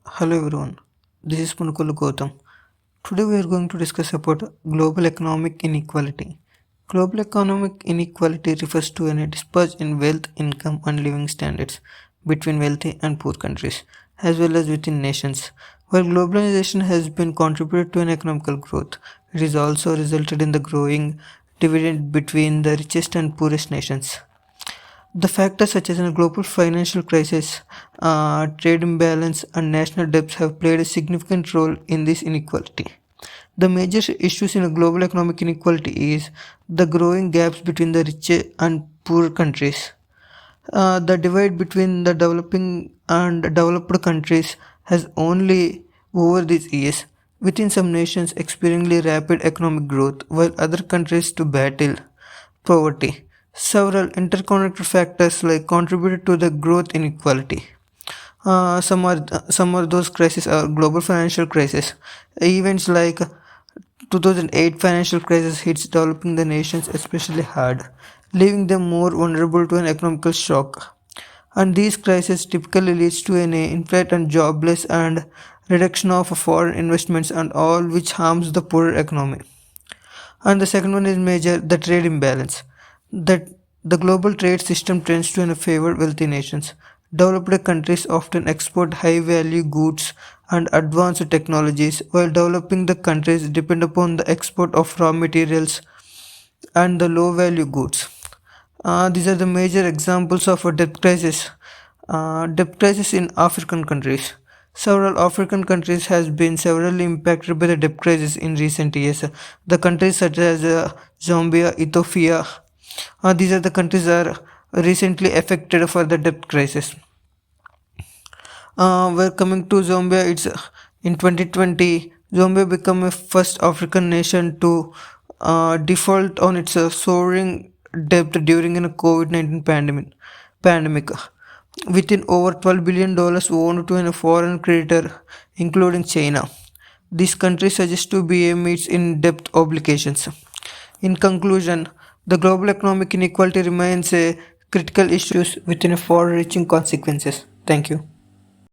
Hello everyone, this is Punukulu Gautam. Today we are going to discuss about global economic inequality. Global economic inequality refers to a disparity in wealth, income and living standards between wealthy and poor countries, as well as within nations. While globalization has been contributed to an economical growth, it has also resulted in the growing dividend between the richest and poorest nations. The factors such as a global financial crisis, trade imbalance, and national debts have played a significant role in this inequality. The major issues in a global economic inequality is the growing gaps between the rich and poor countries. The divide between the developing and developed countries has only over these years, within some nations experiencing rapid economic growth, while other countries to battle poverty. Several interconnected factors like contributed to the growth inequality. Some of those crises are global financial crisis. Events like 2008 financial crisis hits developing the nations especially hard, leaving them more vulnerable to an economical shock. And these crises typically leads to an inflation and jobless and reduction of foreign investments and all which harms the poor economy. And the second one is major the trade imbalance. That the global trade system tends to favor wealthy nations. Developed countries often export high value goods and advanced technologies, while developing the countries depend upon the export of raw materials and the low value goods. These are the major examples of a debt crisis. Debt crisis in African countries. Several African countries has been severely impacted by the debt crisis in recent years. The countries such as Zambia, Ethiopia, these are the countries are recently affected for the debt crisis. We're coming to Zambia. It's in 2020. Zambia became a first African nation to default on its soaring debt during a COVID-19 pandemic. Within over $12 billion owed to a foreign creditor, including China. This country suggests to be a meets in debt obligations. In conclusion, the global economic inequality remains a critical issue within a far-reaching consequences. Thank you.